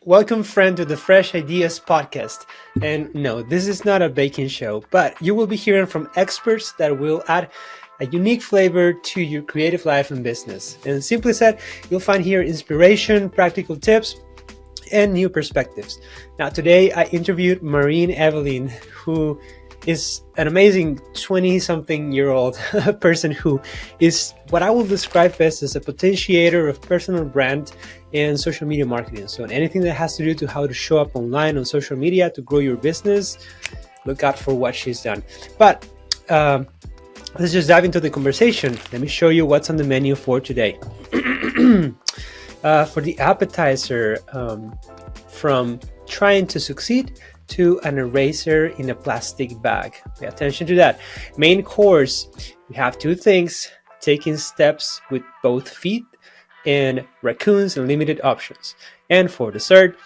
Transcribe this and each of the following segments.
Welcome, friend, to the Fresh Ideas podcast. And no, this is not a baking show, but you will be hearing from experts that will add a unique flavor to your creative life and business. And simply said, you'll find here inspiration, practical tips, and new perspectives. Now, today I interviewed Maureen Evelyn, who is an amazing 20-something-year-old person who is what I will describe best as a potentiator of personal brand and social media marketing. So anything that has to do to how to show up online on social media to grow your business, look out for what she's done. But let's just dive into the conversation. Let me show you what's on the menu for today. For the appetizer, from trying to succeed to an eraser in a plastic bag. Pay attention to that. Main course, we have two things: taking steps with both feet and raccoons and limited options. And for dessert,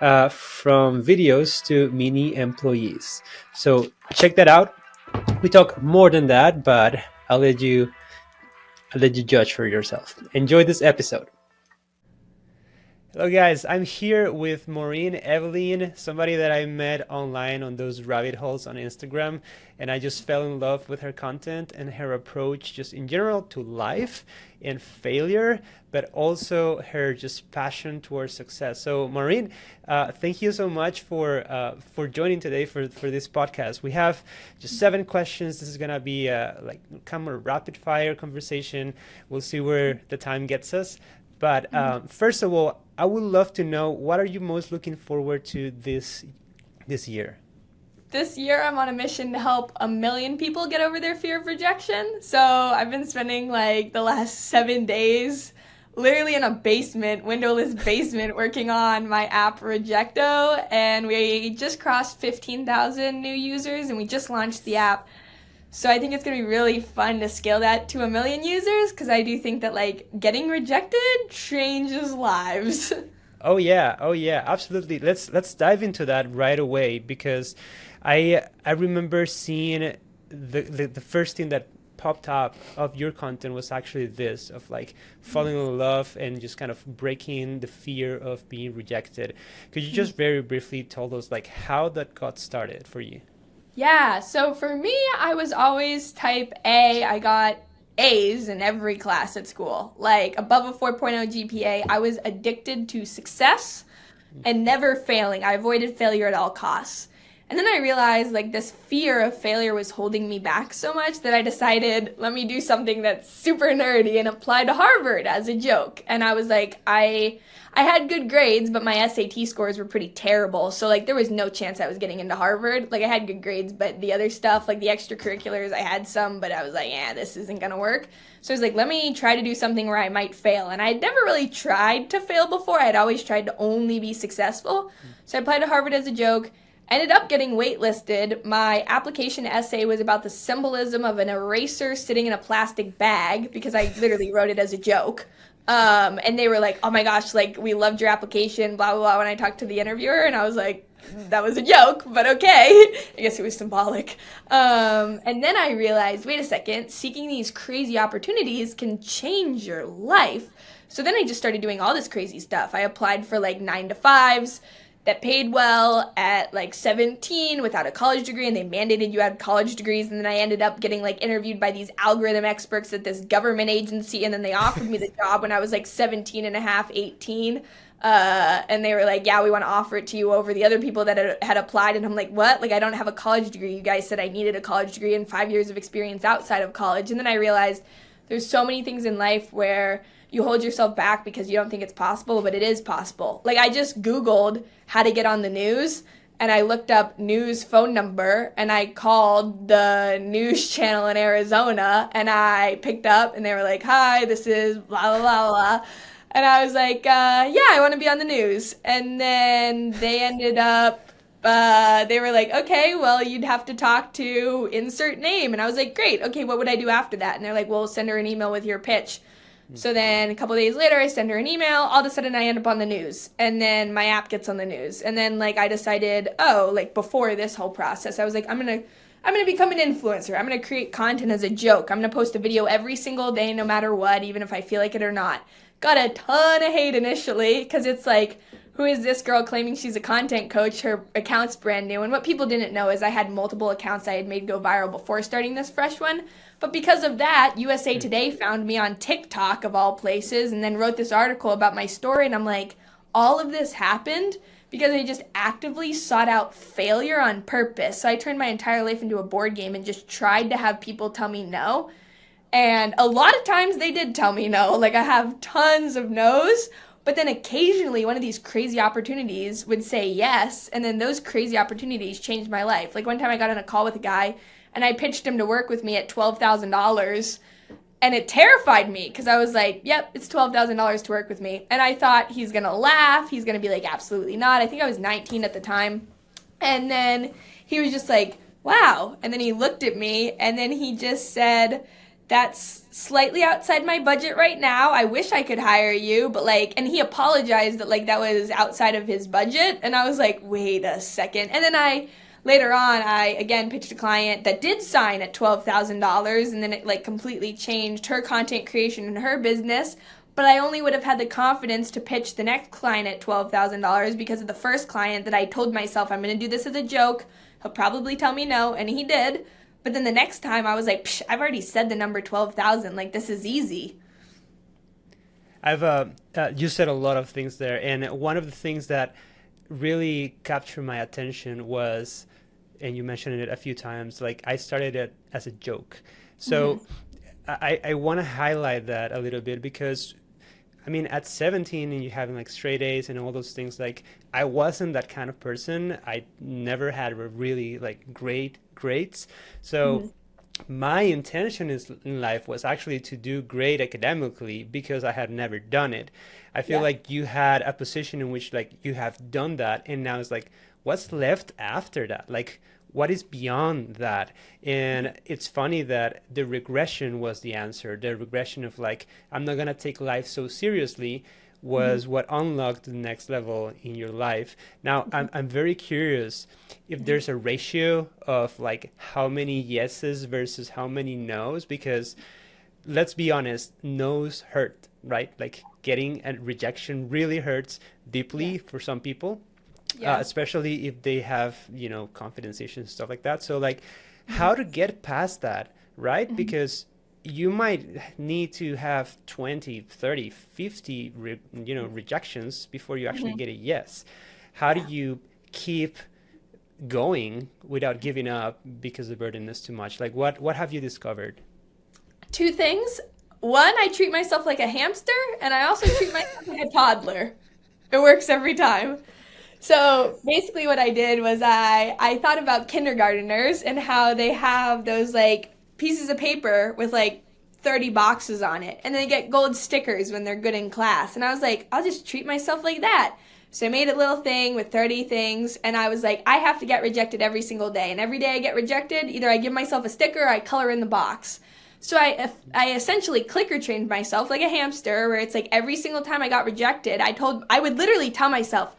from videos to mini employees. So check that out. We talk more than that, but I'll let you judge for yourself. Enjoy this episode. Hello guys, I'm here with Maureen Evelyn, somebody that I met online on those rabbit holes on Instagram, and I just fell in love with her content and her approach just in general to life and failure, but also her just passion towards success. So Maureen, thank you so much for joining today for this podcast. We have just 7 questions. This is gonna be like kind of a rapid fire conversation. We'll see where the time gets us. But first of all, I would love to know, what are you most looking forward to this year? This year, I'm on a mission to help 1 million people get over their fear of rejection. So I've been spending like the last 7 days literally in a basement, windowless basement, working on my app Rejecto. And we just crossed 15,000 new users, and we just launched the app. So I think it's going to be really fun to scale that to 1 million users, because I do think that like getting rejected changes lives. Oh yeah, absolutely. Let's dive into that right away, because I remember seeing the first thing that popped up of your content was actually this, of like falling in love and just kind of breaking the fear of being rejected. Could you just very briefly tell us like how that got started for you? Yeah, so for me, I was always type A. I got A's in every class at school, like above a 4.0 GPA. I was addicted to success and never failing. I avoided failure at all costs. And then I realized like this fear of failure was holding me back so much that I decided, let me do something that's super nerdy, and apply to Harvard as a joke. And I was like, I had good grades, but my SAT scores were pretty terrible. So like there was no chance I was getting into Harvard. Like I had good grades, but the other stuff, like the extracurriculars, I had some, but I was like, yeah, this isn't gonna work. So I was like, let me try to do something where I might fail. And I had never really tried to fail before. I had always tried to only be successful. So I applied to Harvard as a joke. Ended up getting waitlisted. My application essay was about the symbolism of an eraser sitting in a plastic bag, because I literally wrote it as a joke. And they were like, oh my gosh, like we loved your application, blah, blah, blah, when I talked to the interviewer. And I was like, that was a joke, but okay. I guess it was symbolic. And then I realized, wait a second, seeking these crazy opportunities can change your life. So then I just started doing all this crazy stuff. I applied for like 9-to-5s that paid well at like 17 without a college degree, and they mandated you had college degrees. And then I ended up getting like interviewed by these algorithm experts at this government agency, and then they offered me the job when I was like 17 and a half, 18. And they were like, yeah, we want to offer it to you over the other people that had applied. And I'm like, what? Like, I don't have a college degree. You guys said I needed a college degree and 5 years of experience outside of college. And then I realized there's so many things in life where you hold yourself back because you don't think it's possible, but it is possible. Like I just Googled how to get on the news, and I looked up news phone number, and I called the news channel in Arizona, and I picked up, and they were like, hi, this is blah, blah, blah, blah. And I was like, yeah, I want to be on the news. And then they ended up, they were like, okay, well, you'd have to talk to insert name. And I was like, great. Okay, what would I do after that? And they're like, well, send her an email with your pitch. So then a couple days later, I send her an email. All of a sudden, I end up on the news. And then my app gets on the news. And then, like, I decided, like, before this whole process, I was like, I'm going to become an influencer. I'm going to create content as a joke. I'm going to post a video every single day, no matter what, even if I feel like it or not. Got a ton of hate initially, because it's like, who is this girl claiming she's a content coach? Her account's brand new. And what people didn't know is I had multiple accounts I had made go viral before starting this fresh one. But because of that, USA Today found me on TikTok of all places and then wrote this article about my story. And I'm like, all of this happened because I just actively sought out failure on purpose. So I turned my entire life into a board game and just tried to have people tell me no. And a lot of times they did tell me no. Like, I have tons of no's, but then occasionally one of these crazy opportunities would say yes, and then those crazy opportunities changed my life. Like, one time I got on a call with a guy, and I pitched him to work with me at $12,000, and it terrified me because I was like, yep, it's $12,000 to work with me. And I thought he's going to laugh. He's going to be like, absolutely not. I think I was 19 at the time. And then he was just like, wow. And then he looked at me, and then he just said, that's slightly outside my budget right now. I wish I could hire you, but like, and he apologized that like that was outside of his budget. And I was like, wait a second. And then later on, I again pitched a client that did sign at $12,000, and then it like completely changed her content creation and her business. But I only would have had the confidence to pitch the next client at $12,000 because of the first client that I told myself, I'm going to do this as a joke. He'll probably tell me no, and he did. But then the next time I was like, psh, I've already said the number 12,000. Like, this is easy. You said a lot of things there. And one of the things that really captured my attention was, and you mentioned it a few times, like I started it as a joke. So I want to highlight that a little bit because I mean, at 17 and you having like straight A's and all those things, like I wasn't that kind of person. I never had really like great grades. So my intention in life was actually to do great academically because I had never done it. I feel like you had a position in which like you have done that, and now it's like, what's left after that? Like, what is beyond that? And it's funny that the regression was the answer. The regression of like, I'm not gonna take life so seriously was what unlocked the next level in your life. Now, I'm very curious if there's a ratio of like how many yeses versus how many nos, because let's be honest, no's hurt, right? Like getting a rejection really hurts deeply for some people. Especially if they have, you know, confidence issues and stuff like that. So like how to get past that, right? Because you might need to have 20, 30, 50, rejections before you actually get a yes. How do you keep going without giving up because the burden is too much? Like what have you discovered? Two things. One, I treat myself like a hamster, and I also treat myself like a toddler. It works every time. So basically what I did was I thought about kindergarteners and how they have those like pieces of paper with like 30 boxes on it, and they get gold stickers when they're good in class. And I was like, I'll just treat myself like that. So I made a little thing with 30 things, and I was like, I have to get rejected every single day. And every day I get rejected, either I give myself a sticker or I color in the box. So I essentially clicker trained myself like a hamster, where it's like every single time I got rejected, I would literally tell myself,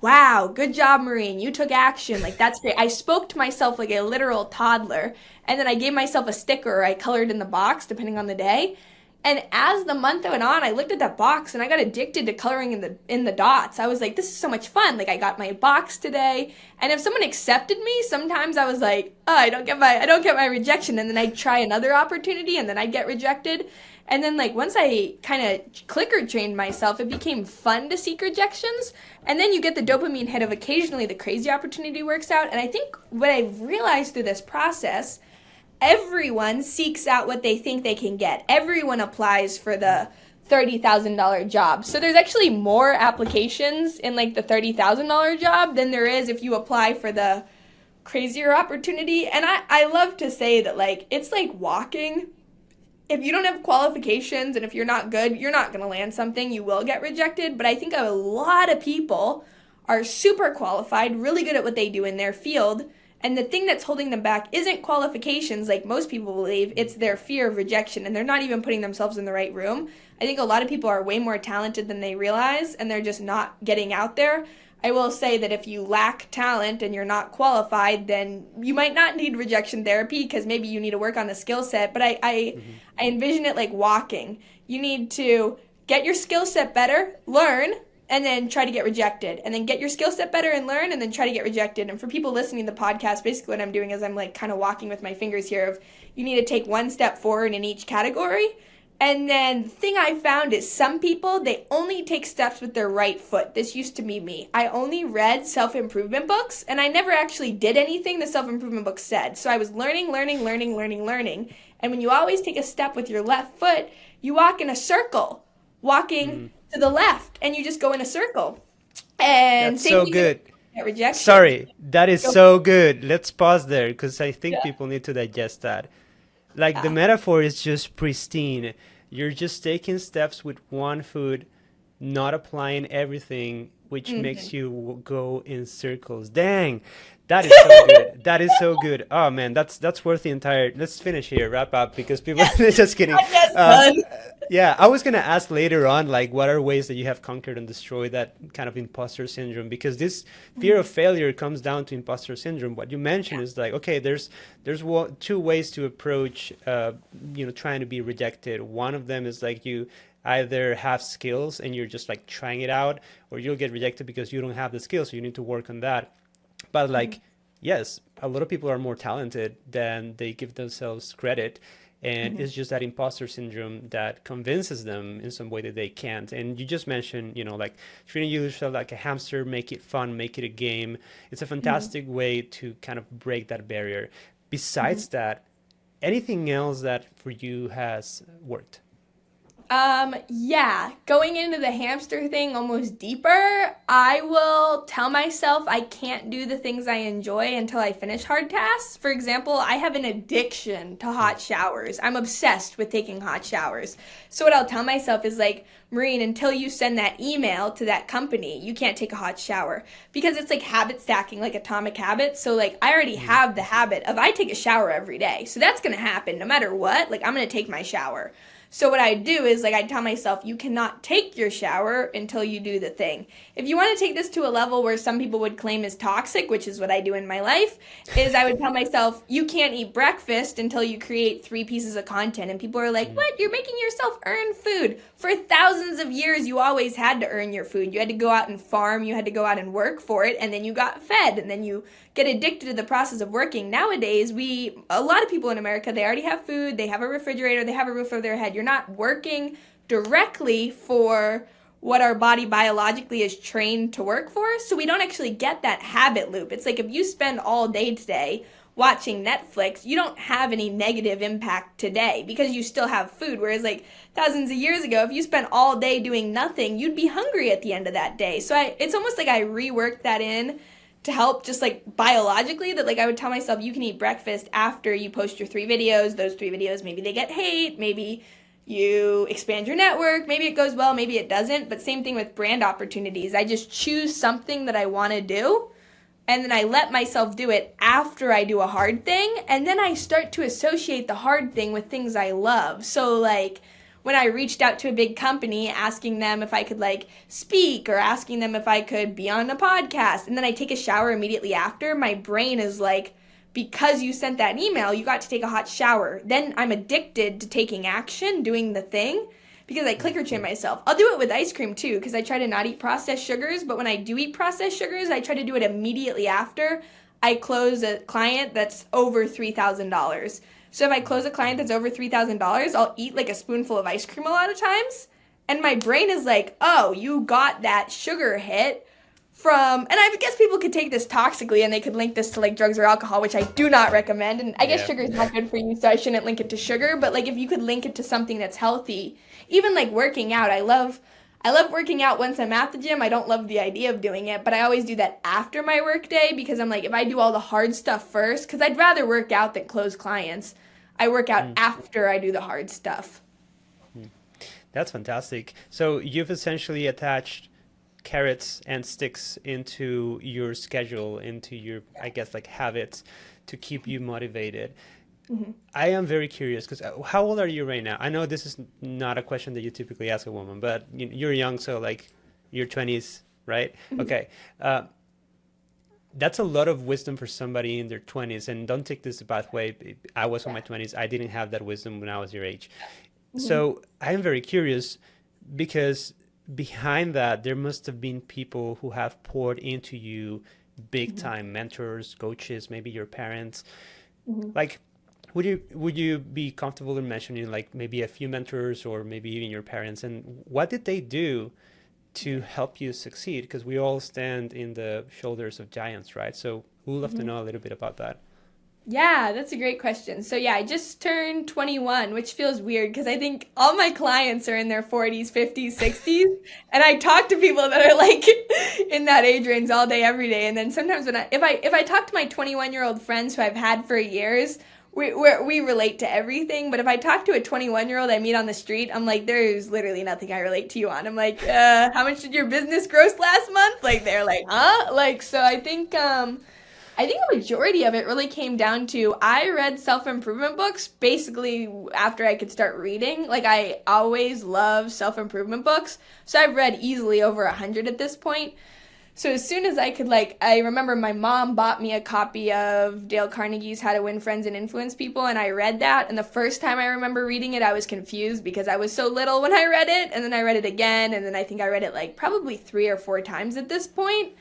wow, good job, Maureen. You took action. Like, that's great. I spoke to myself like a literal toddler. And then I gave myself a sticker or I colored in the box, depending on the day. And as the month went on, I looked at that box and I got addicted to coloring in the dots. I was like, this is so much fun. Like, I got my box today. And if someone accepted me, sometimes I was like, oh, I don't get my rejection. And then I'd try another opportunity and then I'd get rejected. And then like once I kind of clicker trained myself, it became fun to seek rejections. And then you get the dopamine hit of occasionally the crazy opportunity works out. And I think what I've realized through this process, everyone seeks out what they think they can get. Everyone applies for the $30,000 job. So there's actually more applications in like the $30,000 job than there is if you apply for the crazier opportunity. And I love to say that like it's like walking. If you don't have qualifications and if you're not good, you're not going to land something. You will get rejected. But I think a lot of people are super qualified, really good at what they do in their field. And the thing that's holding them back isn't qualifications like most people believe. It's their fear of rejection. And they're not even putting themselves in the right room. I think a lot of people are way more talented than they realize. And they're just not getting out there. I will say that if you lack talent and you're not qualified, then you might not need rejection therapy because maybe you need to work on the skill set. But I envision it like walking. You need to get your skill set better, learn, and then try to get rejected, and then get your skill set better and learn, and then try to get rejected. And for people listening to the podcast, basically what I'm doing is I'm like kind of walking with my fingers here of you need to take one step forward in each category. And then the thing I found is some people, they only take steps with their right foot. This used to be me. I only read self-improvement books, and I never actually did anything the self-improvement book said. So I was learning. And when you always take a step with your left foot, you walk in a circle, walking to the left, and you just go in a circle. And That's so good. Rejection. Sorry, that is so good. Let's pause there because I think people need to digest that. Like the metaphor is just pristine. You're just taking steps with one foot, not applying everything, which makes you go in circles. Dang, that is so good. That is so good. Oh man, that's worth the entire. Let's finish here, wrap up because people. Just kidding. Yeah, I was gonna ask later on, like, what are ways that you have conquered and destroyed that kind of imposter syndrome? Because this fear of failure comes down to imposter syndrome. What you mentioned is like, okay, there's two ways to approach, trying to be rejected. One of them is like you either have skills and you're just like trying it out, or you'll get rejected because you don't have the skills, so you need to work on that. But like, yes, a lot of people are more talented than they give themselves credit. And it's just that imposter syndrome that convinces them in some way that they can't. And you just mentioned, like treating yourself like a hamster, make it fun, make it a game. It's a fantastic way to kind of break that barrier. Besides that, anything else that for you has worked? Yeah, going into the hamster thing almost deeper, I will tell myself I can't do the things I enjoy until I finish hard tasks. For example, I have an addiction to hot showers. I'm obsessed with taking hot showers. So what I'll tell myself is like, Maureen, until you send that email to that company, you can't take a hot shower because it's like habit stacking, like atomic habits. So like I already have the habit of I take a shower every day. So that's going to happen no matter what. Like I'm going to take my shower. So what I do is like I tell myself you cannot take your shower until you do the thing. If you want to take this to a level where some people would claim is toxic, which is what I do in my life, is I would tell myself you can't eat breakfast until you create 3 pieces of content. And people are like, what? You're making yourself earn food. For thousands of years, you always had to earn your food. You had to go out and farm. You had to go out and work for it. And then you got fed. And then you get addicted to the process of working. Nowadays, a lot of people in America, they already have food. They have a refrigerator. They have a roof over their head. You're not working directly for what our body biologically is trained to work for. So we don't actually get that habit loop. It's like if you spend all day today watching Netflix, you don't have any negative impact today because you still have food. Whereas like thousands of years ago, if you spent all day doing nothing, you'd be hungry at the end of that day. So it's almost like I reworked that in to help just like biologically that like I would tell myself you can eat breakfast after you post your 3 videos. Those 3 videos, maybe they get hate, maybe you expand your network, maybe it goes well, maybe it doesn't. But same thing with brand opportunities. I just choose something that I want to do, and then I let myself do it after I do a hard thing, and then I start to associate the hard thing with things I love. So like when I reached out to a big company asking them if I could like speak or asking them if I could be on a podcast, and then I take a shower immediately after, my brain is like, because you sent that email, you got to take a hot shower. Then I'm addicted to taking action, doing the thing, because I clicker chain myself. I'll do it with ice cream too, because I try to not eat processed sugars, but when I do eat processed sugars, I try to do it immediately after I close a client that's over $3,000. So if I close a client that's over $3,000, I'll eat like a spoonful of ice cream a lot of times. And my brain is like, oh, you got that sugar hit from, and I guess people could take this toxically and they could link this to like drugs or alcohol, which I do not recommend. And I guess sugar is not good for you, so I shouldn't link it to sugar. But like if you could link it to something that's healthy, even like working out, I love working out once I'm at the gym. I don't love the idea of doing it, but I always do that after my work day because I'm like, if I do all the hard stuff first, because I'd rather work out than close clients, I work out after I do the hard stuff. That's fantastic. So you've essentially attached carrots and sticks into your schedule, into your, I guess, like habits to keep you motivated. I am very curious because how old are you right now? I know this is not a question that you typically ask a woman, but you're young, so like your 20s, right? Okay. That's a lot of wisdom for somebody in their 20s, and don't take this the bad way. I was in my 20s. I didn't have that wisdom when I was your age. So I am very curious because behind that, there must have been people who have poured into you big Mhm. time, mentors, coaches, maybe your parents. Mhm. Like, would you be comfortable in mentioning like maybe a few mentors or maybe even your parents, and what did they do to help you succeed? Because we all stand in the shoulders of giants, right? So we'd love to Mhm. know a little bit about that. Yeah, that's a great question. So yeah, I just turned 21, which feels weird because I think all my clients are in their 40s, 50s, 60s, and I talk to people that are like in that age range all day every day. And then sometimes when if I talk to my 21-year-old friends who I've had for years, we relate to everything, but if I talk to a 21-year-old I meat on the street, I'm like there's literally nothing I relate to you on. I'm like, how much did your business gross last month? Like they're like, "Huh?" Like so I think a majority of it really came down to I read self-improvement books basically after I could start reading. Like I always loved self-improvement books. So I've read easily over 100 at this point. So as soon as I could I remember my mom bought me a copy of Dale Carnegie's How to Win Friends and Influence People and I read that and the first time I remember reading it I was confused because I was so little when I read it and then I read it again and then I think I read it like probably 3 or 4 times at this point.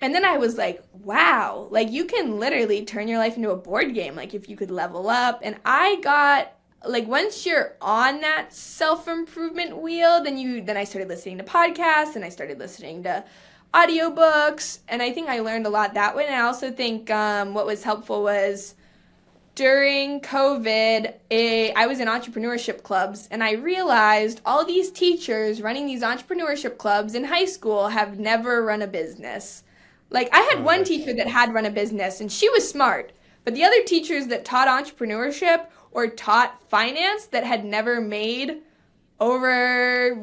And then I was like, wow, like you can literally turn your life into a board game, like if you could level up. And I got like once you're on that self-improvement wheel, then I started listening to podcasts and I started listening to audiobooks and I think I learned a lot that way. And I also think what was helpful was during COVID, I was in entrepreneurship clubs, and I realized all these teachers running these entrepreneurship clubs in high school have never run a business. Like, I had Oh one teacher gosh. that had run a business, and she was smart, but the other teachers that taught entrepreneurship or taught finance that had never made over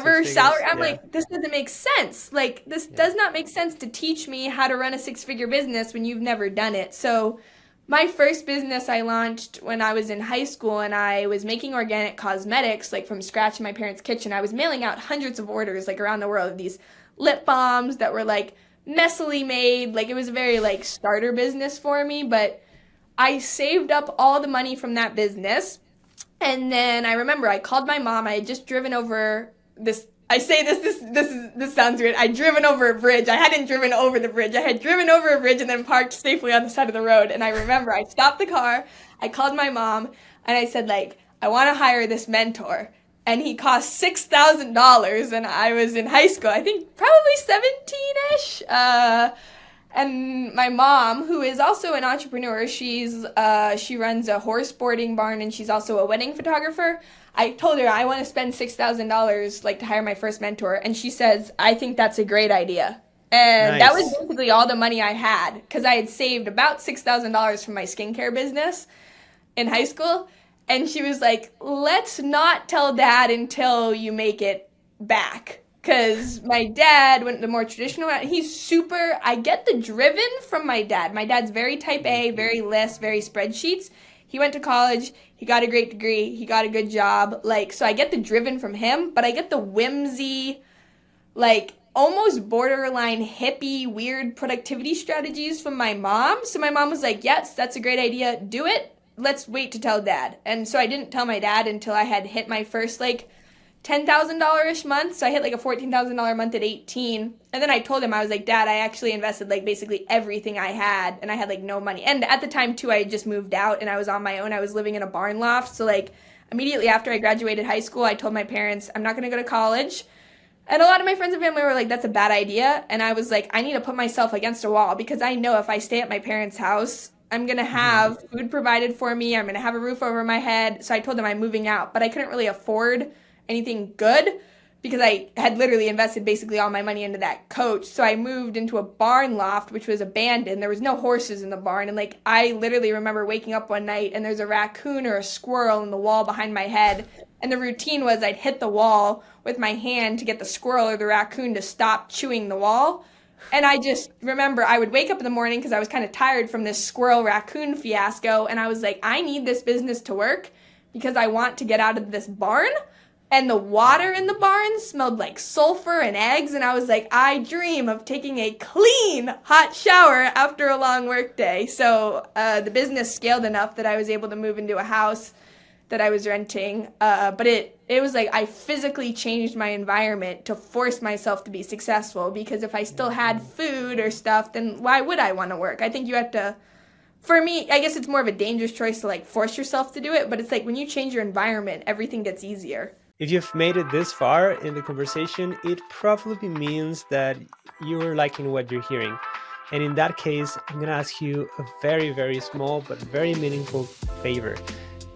Six whatever salary. figures? I'm Yeah. like, this doesn't make sense. Like, this Yeah. does not make sense to teach me how to run a six-figure business when you've never done it. So, my first business I launched when I was in high school and I was making organic cosmetics like from scratch in my parents' kitchen. I was mailing out hundreds of orders like around the world of these lip balms that were like messily made. Like it was a very like starter business for me, but I saved up all the money from that business and then I remember I called my mom. I had just driven over this. I say this sounds weird. I'd driven over a bridge. I hadn't driven over the bridge. I had driven over a bridge and then parked safely on the side of the road. And I remember I stopped the car. I called my mom and I said like I want to hire this mentor. And he cost $6,000 and I was in high school. I think probably 17ish. And my mom, who is also an entrepreneur, she runs a horse boarding barn and she's also a wedding photographer. I told her I want to spend $6,000 like to hire my first mentor, and she says I think that's a great idea. And that was Nice. basically all the money I had because I had saved about $6,000 from my skincare business in high school. And she was like, let's not tell dad until you make it back. Because my dad went the more traditional route. He's super, I get the driven from my dad. My dad's very type Mhm. A, very lists, very spreadsheets. He went to college, he got a great degree, he got a good job. Like, so I get the driven from him, but I get the whimsy, like almost borderline hippie, weird productivity strategies from my mom. So my mom was like, yes, that's a great idea. Do it. Let's wait to tell dad. And so I didn't tell my dad until I had hit my first like $10,000 month. So I hit like a $14,000 month at 18. And then I told him, I was like, Dad, I actually invested like basically everything I had and I had like no money. And at the time too, I had just moved out and I was on my own. I was living in a barn loft. So like immediately after I graduated high school, I told my parents, I'm not going to go to college. And a lot of my friends and family were like, that's a bad idea. And I was like, I need to put myself against a wall because I know if I stay at my parents' house, I'm going to Mhm. have food provided for me. I'm going to have a roof over my head. So I told them I'm moving out, but I couldn't really afford anything good because I had literally invested basically all my money into that coach. So I moved into a barn loft, which was abandoned. There was no horses in the barn. And like, I literally remember waking up one night and there's a raccoon or a squirrel in the wall behind my head. And the routine was I'd hit the wall with my hand to get the squirrel or the raccoon to stop chewing the wall. And I just remember I would wake up in the morning because I was kind of tired from this squirrel raccoon fiasco. And I was like, I need this business to work because I want to get out of this barn. And the water in the barn smelled like sulfur and eggs. And I was like, I dream of taking a clean hot shower after a long work day. So the business scaled enough that I was able to move into a house that I was renting, but it was like I physically changed my environment to force myself to be successful, because if I still had food or stuff, then why would I want to work? I think you have to, for me, I guess it's more of a dangerous choice to like force yourself to do it, but it's like when you change your environment, everything gets easier. If you've made it this far in the conversation, it probably means that you're liking what you're hearing. And in that case, I'm going to ask you a very, very small but very meaningful favor.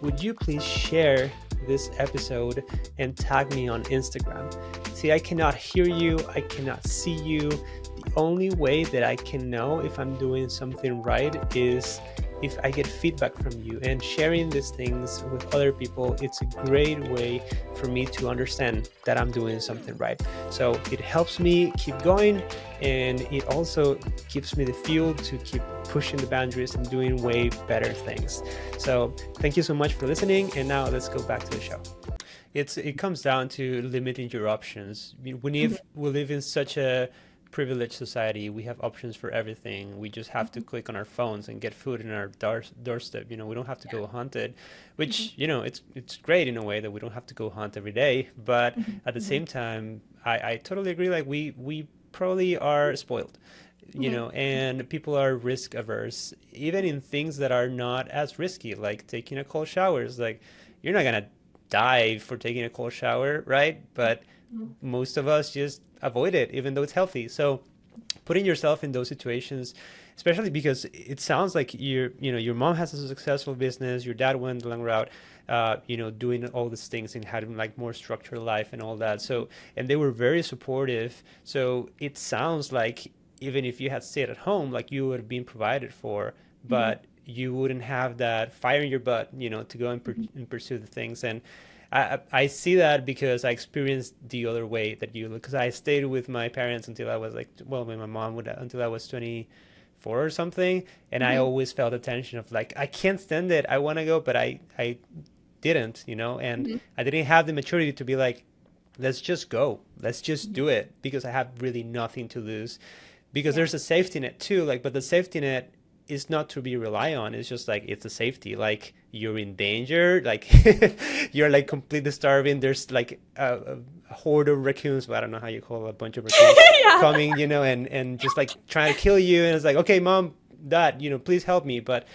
Would you please share this episode and tag me on Instagram? See, I cannot hear you, I cannot see you. The only way that I can know if I'm doing something right is if I get feedback from you, and sharing these things with other people, it's a great way for me to understand that I'm doing something right. So it helps me keep going, and it also gives me the fuel to keep pushing the boundaries and doing way better things. So thank you so much for listening, and now let's go back to the show. It comes down to limiting your options. We live in such a privileged society. We have options for everything. We just have to click on our phones and get food in our doorstep. We don't have to go hunt it, which it's great in a way that we don't have to go hunt every day. But at the same time, I totally agree. Like we probably are spoiled, and people are risk averse, even in things that are not as risky, like taking a cold shower. It's like you're not gonna die for taking a cold shower, right? But most of us just avoid it, even though it's healthy. So putting yourself in those situations, especially because it sounds like your mom has a successful business, your dad went the long route, doing all these things and having like more structured life and all that. So, and they were very supportive. So it sounds like even if you had stayed at home, like you would have been provided for, but you wouldn't have that fire in your butt, to go and pursue the things. And I see that because I experienced the other way that you look, because I stayed with my parents until I was with my mom until I was 24 or something. And I always felt a tension of like, I can't stand it. I want to go, but I didn't, and I didn't have the maturity to be like, let's just go. Let's just do it, because I have really nothing to lose, because there's a safety net too. Like, but the safety net is not to be rely on. It's just like, it's a safety. Like you're in danger, like you're like completely starving. There's like a horde of raccoons, but I don't know how you call a bunch of raccoons coming, and just like trying to kill you. And it's like, okay, mom, dad, please help me. But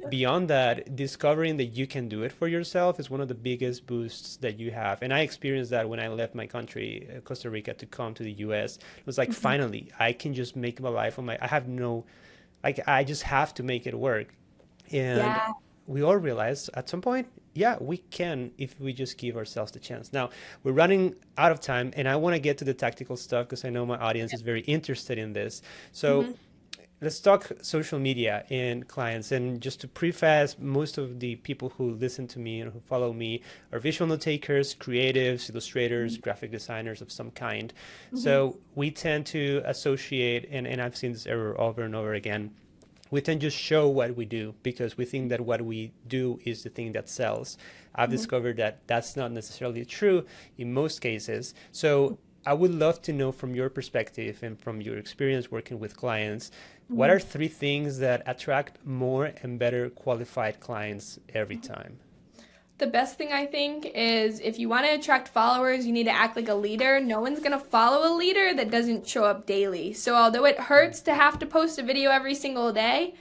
beyond that, discovering that you can do it for yourself is one of the biggest boosts that you have. And I experienced that when I left my country, Costa Rica, to come to the US. It was like, finally, I can just make my life on I have no, like, I just have to make it work. And we all realize at some point, we can, if we just give ourselves the chance. Now, we're running out of time, and I want to get to the tactical stuff because I know my audience is very interested in this. So let's talk social media and clients. And just to preface, most of the people who listen to me and who follow me are visual note takers, creatives, illustrators, graphic designers of some kind. So we tend to associate, and I've seen this error over and over again, we tend to just show what we do because we think that what we do is the thing that sells. I've discovered that that's not necessarily true in most cases. So I would love to know from your perspective and from your experience working with clients, what are 3 things that attract more and better qualified clients every time? The best thing I think is if you want to attract followers, you need to act like a leader. No one's going to follow a leader that doesn't show up daily. So although it hurts to have to post a video every single day,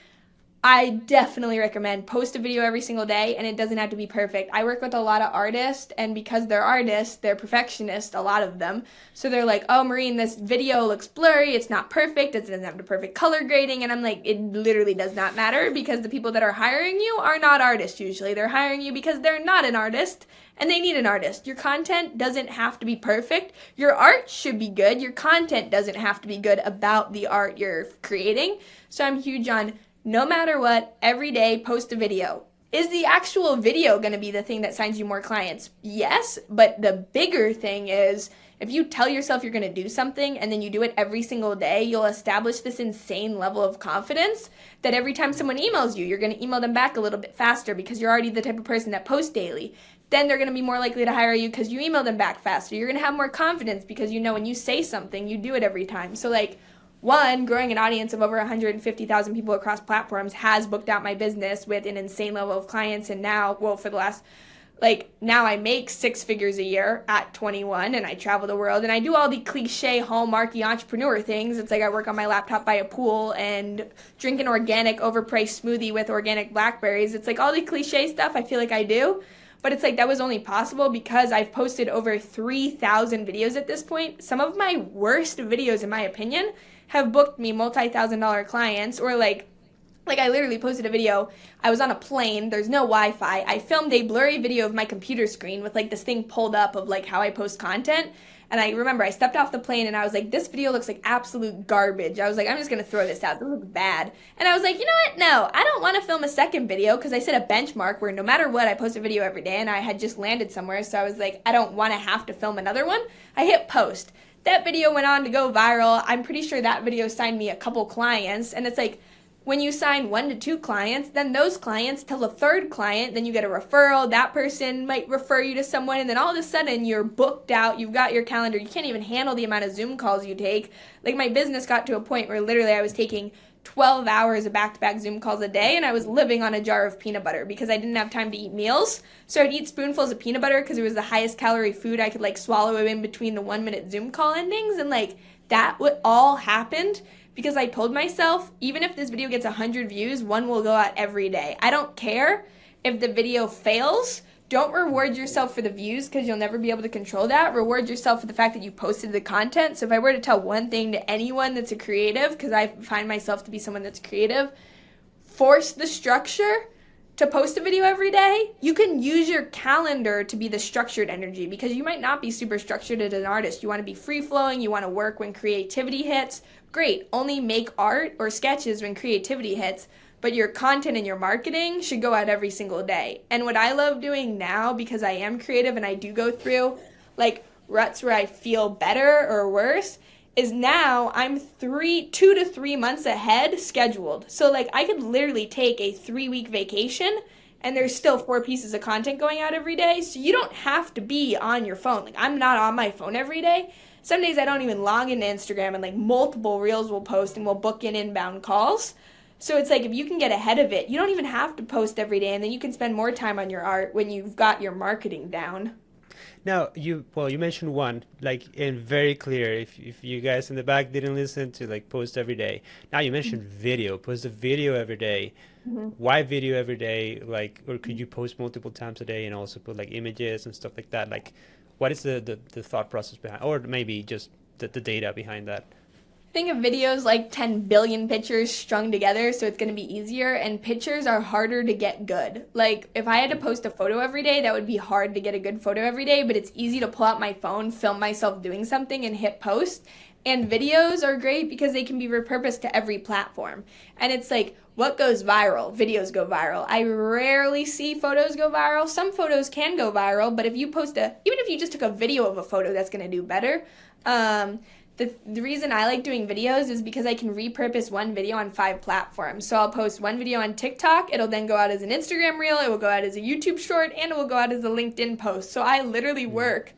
I definitely recommend post a video every single day, and it doesn't have to be perfect. I work with a lot of artists, and because they're artists, they're perfectionists, a lot of them. So they're like, oh, Maureen, this video looks blurry. It's not perfect. It doesn't have the perfect color grading. And I'm like, it literally does not matter, because the people that are hiring you are not artists usually. They're hiring you because they're not an artist, and they need an artist. Your content doesn't have to be perfect. Your art should be good. Your content doesn't have to be good about the art you're creating. So I'm huge on, no matter what, every day post a video. Is the actual video going to be the thing that signs you more clients? Yes, but the bigger thing is if you tell yourself you're going to do something and then you do it every single day, you'll establish this insane level of confidence that every time someone emails you, you're going to email them back a little bit faster because you're already the type of person that posts daily. Then they're going to be more likely to hire you because you email them back faster. You're going to have more confidence because you know when you say something, you do it every time. So like, one, growing an audience of over 150,000 people across platforms has booked out my business with an insane level of clients. And now, well, for the last like now I make 6 figures a year at 21 and I travel the world and I do all the cliche hallmarky entrepreneur things. It's like I work on my laptop by a pool and drink an organic overpriced smoothie with organic blackberries. It's like all the cliche stuff I feel like I do. But it's like that was only possible because I've posted over 3,000 videos at this point. Some of my worst videos, in my opinion, have booked me multi-thousand-dollar clients, or like I literally posted a video. I was on a plane. There's no Wi-Fi. I filmed a blurry video of my computer screen with like this thing pulled up of like how I post content. And I remember I stepped off the plane and I was like, this video looks like absolute garbage. I was like, I'm just going to throw this out. This looks bad. And I was like, you know what? No, I don't want to film a second video because I set a benchmark where no matter what, I post a video every day and I had just landed somewhere. So I was like, I don't want to have to film another one. I hit post. That video went on to go viral. I'm pretty sure that video signed me a couple clients. And it's like, when you sign 1 to 2 clients, then those clients tell a third client, then you get a referral. That person might refer you to someone, and then all of a sudden you're booked out. You've got your calendar. You can't even handle the amount of Zoom calls you take. Like my business got to a point where literally I was taking 12 hours of back-to-back Zoom calls a day, and I was living on a jar of peanut butter because I didn't have time to eat meals. So I'd eat spoonfuls of peanut butter because it was the highest calorie food I could like swallow in between the 1-minute Zoom call endings, and like that what all happened because I told myself, even if this video gets 100 views, one will go out every day. I don't care if the video fails. Don't reward yourself for the views because you'll never be able to control that. Reward yourself for the fact that you posted the content. So if I were to tell one thing to anyone that's a creative, because I find myself to be someone that's creative, force the structure to post a video every day. You can use your calendar to be the structured energy because you might not be super structured as an artist. You want to be free-flowing. You want to work when creativity hits. Great, only make art or sketches when creativity hits, but your content and your marketing should go out every single day. And what I love doing now, because I am creative and I do go through like ruts where I feel better or worse, is now I'm 2 to 3 months ahead scheduled. So like I could literally take a 3-week vacation and there's still 4 pieces of content going out every day. So you don't have to be on your phone. Like I'm not on my phone every day. Some days I don't even log into Instagram and like multiple reels will post and we'll book in inbound calls. So it's like if you can get ahead of it, you don't even have to post every day and then you can spend more time on your art when you've got your marketing down. Now, you mentioned one, like, and very clear. If you guys in the back didn't listen to like post every day. Now you mentioned video, post a video every day. Why video every day? Like, or could you post multiple times a day and also put like images and stuff like that? Like, what is the thought process behind, or maybe just the data behind that? Think of videos like 10 billion pictures strung together, so it's going to be easier, and pictures are harder to get good. Like, if I had to post a photo every day, that would be hard to get a good photo every day, but it's easy to pull out my phone, film myself doing something, and hit post. And videos are great because they can be repurposed to every platform. And it's like, what goes viral? Videos go viral. I rarely see photos go viral. Some photos can go viral, but if you post even if you just took a video of a photo, that's going to do better. The reason I like doing videos is because I can repurpose one video on 5 platforms. So I'll post one video on TikTok, it'll then go out as an Instagram reel, it will go out as a YouTube short, and it will go out as a LinkedIn post. So I literally work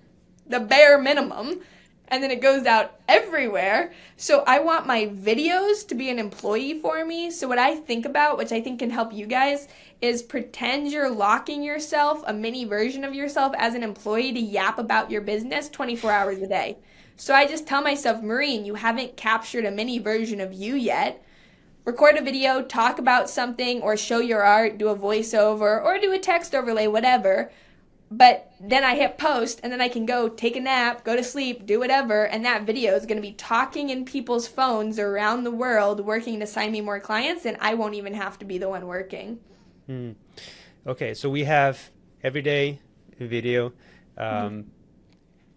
the bare minimum, and then it goes out everywhere. So I want my videos to be an employee for me. So what I think about, which I think can help you guys, is pretend you're locking yourself, a mini version of yourself as an employee to yap about your business 24 hours a day. So I just tell myself, Maureen, you haven't captured a mini version of you yet. Record a video, talk about something, or show your art, do a voiceover, or do a text overlay, whatever. But then I hit post, and then I can go take a nap, go to sleep, do whatever, and that video is going to be talking in people's phones around the world, working to sign me more clients, and I won't even have to be the one working. Okay, so we have everyday video.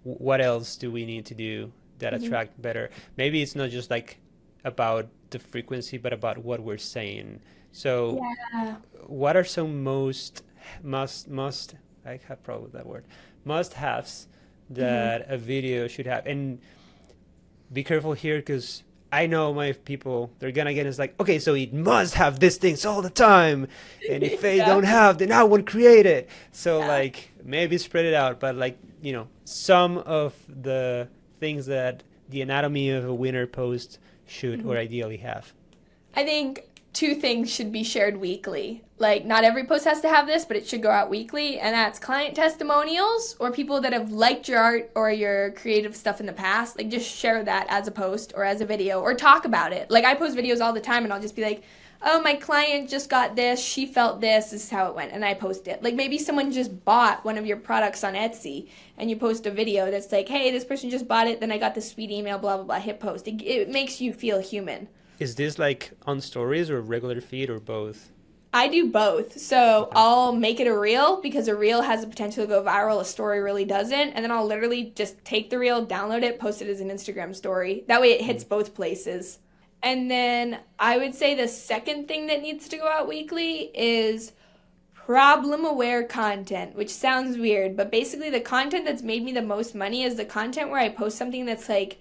What else do we need to do that attract better? Maybe it's not just like about the frequency, but about what we're saying. So what are some must I have problem with that word, must-haves that a video should have? And be careful here, because I know my people, they're gonna get, it's like, okay, so it must have these things all the time, and if they don't have, then I won't create it. So like maybe spread it out, but like, you know, some of the things that the anatomy of a winner post should or ideally have. I think two things should be shared weekly. Like, not every post has to have this, but it should go out weekly. And that's client testimonials or people that have liked your art or your creative stuff in the past. Like, just share that as a post or as a video or talk about it. Like, I post videos all the time and I'll just be like, oh, my client just got this, she felt this is how it went, and I post it. Like, maybe someone just bought one of your products on Etsy and you post a video that's like, hey, this person just bought it, then I got this sweet email, blah, blah, blah, hit post. It makes you feel human. Is this like on stories or regular feed or both? I do both. So Okay. I'll make it a reel because a reel has the potential to go viral, a story really doesn't. And then I'll literally just take the reel, download it, post it as an Instagram story. That way it hits both places. And then I would say the second thing that needs to go out weekly is problem aware content, which sounds weird, but basically the content that's made me the most money is the content where I post something that's like,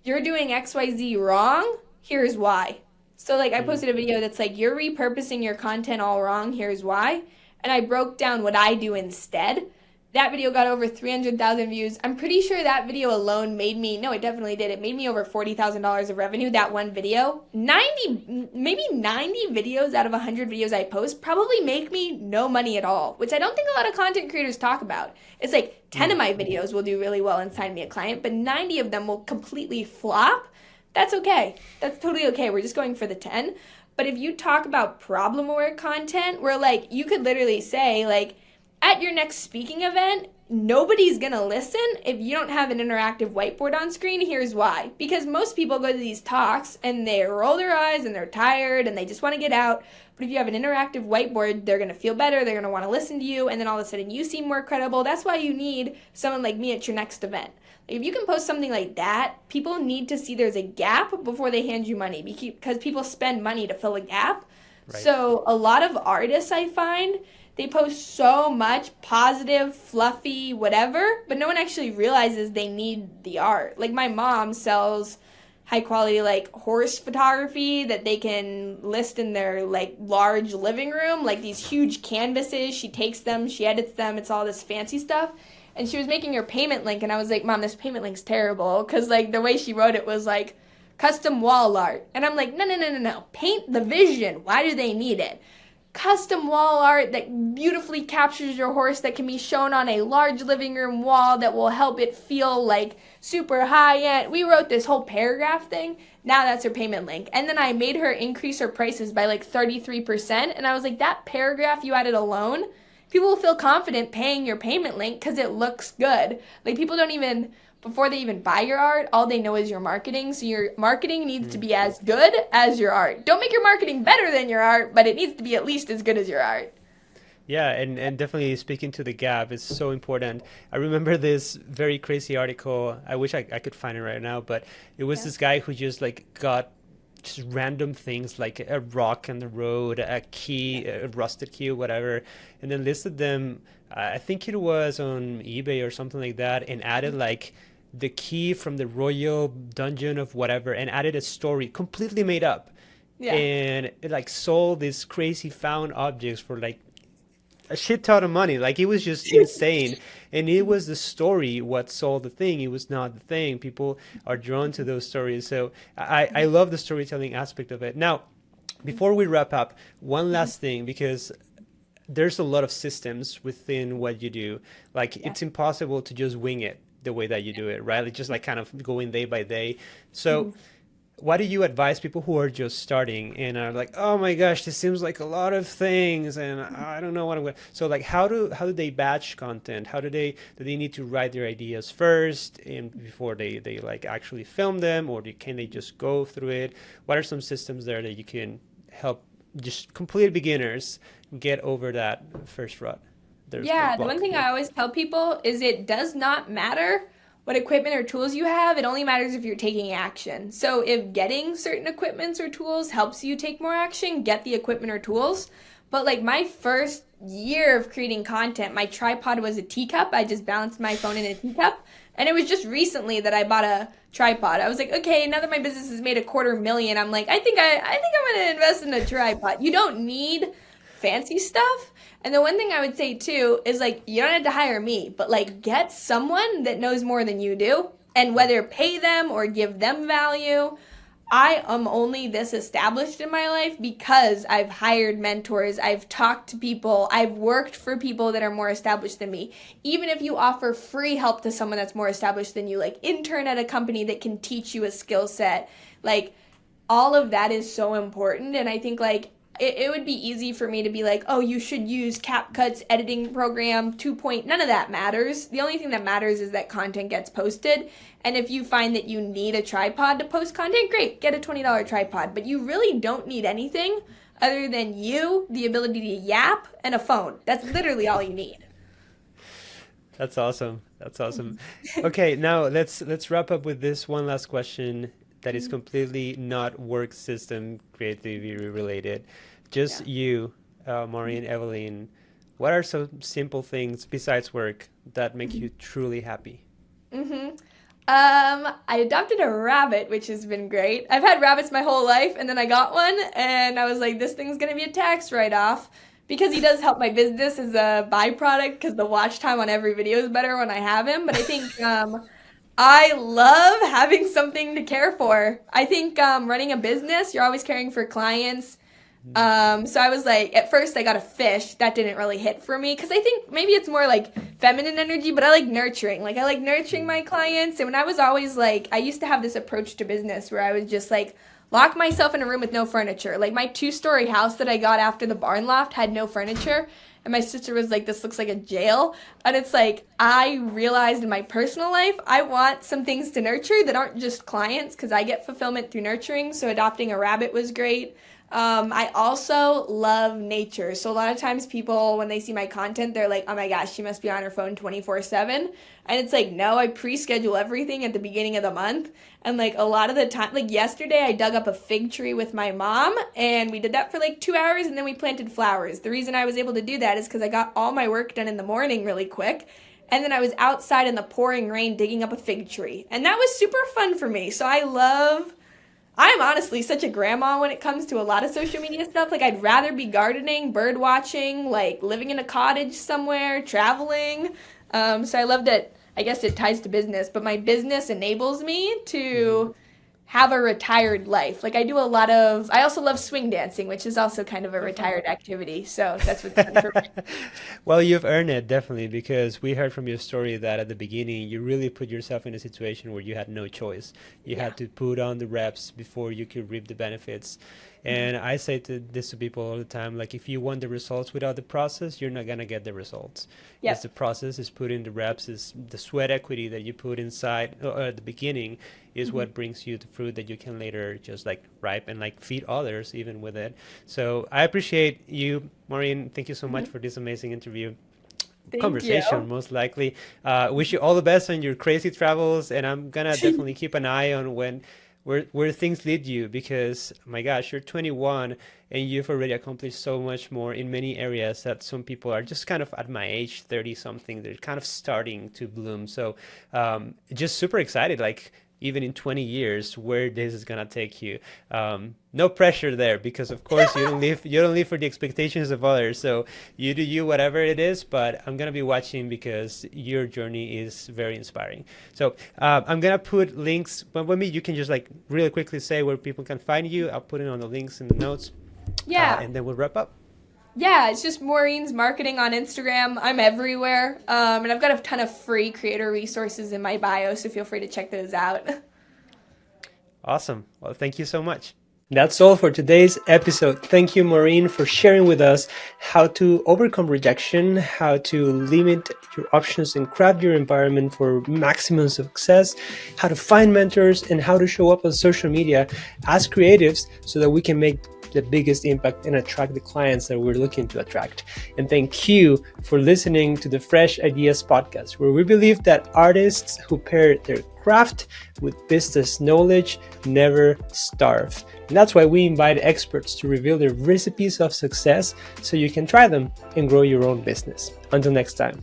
you're doing XYZ wrong, here's why. So like I posted a video that's like, you're repurposing your content all wrong, here's why. And I broke down what I do instead. That video got over 300,000 views. I'm pretty sure that video alone made me, no, it definitely did. It made me over $40,000 of revenue, that one video. 90, maybe 90 videos out of 100 videos I post probably make me no money at all, which I don't think a lot of content creators talk about. It's like 10 of my videos will do really well and sign me a client, but 90 of them will completely flop. That's okay. That's totally okay. We're just going for the 10. But if you talk about problem-aware content, where like you could literally say like, at your next speaking event, nobody's gonna listen if you don't have an interactive whiteboard on screen. Here's why. Because most people go to these talks and they roll their eyes and they're tired and they just want to get out. But if you have an interactive whiteboard, they're gonna feel better, they're gonna want to listen to you, and then all of a sudden you seem more credible. That's why you need someone like me at your next event. If you can post something like that, people need to see there's a gap before they hand you money because people spend money to fill a gap. Right. So a lot of artists I find, they post so much positive, fluffy, whatever, but no one actually realizes they need the art. Like my mom sells high quality like horse photography that they can list in their like large living room, like these huge canvases. She takes them, she edits them, it's all this fancy stuff. And she was making her payment link and I was like, Mom, this payment link's terrible, because like the way she wrote it was like custom wall art. And I'm like, no. Paint the vision. Why do they need it? Custom wall art that beautifully captures your horse that can be shown on a large living room wall that will help it feel like super high end. We wrote this whole paragraph thing. Now that's her payment link. And then I made her increase her prices by like 33%. And I was like, that paragraph you added alone, people will feel confident paying your payment link because it looks good. Like people don't even, before they even buy your art, all they know is your marketing. So your marketing needs to be as good as your art. Don't make your marketing better than your art, but it needs to be at least as good as your art. Yeah, and definitely speaking to the gap is so important. I remember this very crazy article. I wish I could find it right now, but it was this guy who just like got just random things like a rock on the road, a key, a rusted key or whatever, and then listed them. I think it was on eBay or something like that, and added like the key from the royal dungeon of whatever, and added a story completely made up. Yeah. And it like sold these crazy found objects for like a shit ton of money. Like it was just insane. And it was the story what sold the thing. It was not the thing. People are drawn to those stories. So I love the storytelling aspect of it. Now, before we wrap up, one last thing, because there's a lot of systems within what you do. Like it's impossible to just wing it the way that you do it, right? It's just like kind of going day by day. So what do you advise people who are just starting and are like, oh my gosh, this seems like a lot of things and I don't know what I'm going to... So like how do they batch content? How do they need to write their ideas first and before they like actually film them, or can they just go through it? What are some systems there that you can help just complete beginners get over that first rut? The one thing I always tell people is it does not matter what equipment or tools you have. It only matters if you're taking action. So if getting certain equipments or tools helps you take more action, get the equipment or tools. But like my first year of creating content, my tripod was a teacup. I just balanced my phone in a teacup. And it was just recently that I bought a tripod. I was like, okay, now that my business has made $250,000, I'm like, I think I'm going to invest in a tripod. You don't need fancy stuff. And the one thing I would say too is like, you don't have to hire me, but like get someone that knows more than you do, and whether pay them or give them value. I am only this established in my life because I've hired mentors, I've talked to people, I've worked for people that are more established than me. Even if you offer free help to someone that's more established than you, like intern at a company that can teach you a skill set, like all of that is so important. And I think like it would be easy for me to be like, oh, you should use CapCut's editing program 2 point. None of that matters. The only thing that matters is that content gets posted. And if you find that you need a tripod to post content, great, get a $20 tripod. But you really don't need anything other than you, the ability to yap, and a phone. That's literally all you need. That's awesome. That's awesome. Okay, now let's wrap up with this one last question that is completely not work system creativity related. Yeah. Just you, Maureen Evelyn. What are some simple things besides work that make you truly happy? Mm-hmm. I adopted a rabbit, which has been great. I've had rabbits my whole life, and then I got one, and I was like, this thing's gonna be a tax write-off because he does help my business as a byproduct because the watch time on every video is better when I have him. But I think I love having something to care for. I think running a business, you're always caring for clients. So I was like, at first I got a fish. That didn't really hit for me because I think maybe it's more like feminine energy, but I like nurturing. Like I like nurturing my clients. And when I was always like, I used to have this approach to business where I was just like, lock myself in a room with no furniture. Like my 2-story house that I got after the barn loft had no furniture. And my sister was like, this looks like a jail. And it's like, I realized in my personal life, I want some things to nurture that aren't just clients because I get fulfillment through nurturing. So adopting a rabbit was great. I also love nature. So a lot of times people, when they see my content, they're like, oh my gosh, she must be on her phone 24/7. And it's like, no, I pre-schedule everything at the beginning of the month. And like a lot of the time, like yesterday, I dug up a fig tree with my mom and we did that for like 2 hours and then we planted flowers. The reason I was able to do that is because I got all my work done in the morning really quick. And then I was outside in the pouring rain digging up a fig tree. And that was super fun for me. So I'm honestly such a grandma when it comes to a lot of social media stuff. Like, I'd rather be gardening, bird watching, like living in a cottage somewhere, traveling. So I love that. I guess it ties to business, but my business enables me to have a retired life. Like, I also love swing dancing, which is also kind of a retired activity. So that's what's fun for me. Well, you've earned it definitely because we heard from your story that at the beginning you really put yourself in a situation where you had no choice. You Yeah. had to put on the reps before you could reap the benefits. And I say this to people all the time, like if you want the results without the process, you're not gonna get the results. It's Yep. the process, is putting the reps, is the sweat equity that you put inside at the beginning is Mhm. what brings you the fruit that you can later just like ripe and like feed others even with it. So I appreciate you, Maureen. Thank you so much Mhm. for this amazing interview Thank you. conversation, most likely. Wish you all the best on your crazy travels, and I'm gonna definitely keep an eye on where things lead you because my gosh, you're 21 and you've already accomplished so much more in many areas that some people are just kind of at my age, 30 something, they're kind of starting to bloom. So just super excited, like even in 20 years where this is gonna take you. No pressure there because of course you don't live for the expectations of others. So you do you whatever it is, but I'm gonna be watching because your journey is very inspiring. So I'm gonna put links, but maybe you can just like really quickly say where people can find you. I'll put it on the links in the notes, Yeah. and then we'll wrap up. Yeah, it's just Maureen's Marketing on Instagram. I'm everywhere. And I've got a ton of free creator resources in my bio, so feel free to check those out. Awesome. Well, thank you so much. That's all for today's episode. Thank you, Maureen, for sharing with us how to overcome rejection, how to limit your options and craft your environment for maximum success, how to find mentors, and how to show up on social media as creatives so that we can make the biggest impact and attract the clients that we're looking to attract. And thank you for listening to the Fresh Ideas podcast, where we believe that artists who pair their craft with business knowledge never starve. And that's why we invite experts to reveal their recipes of success so you can try them and grow your own business. Until next time.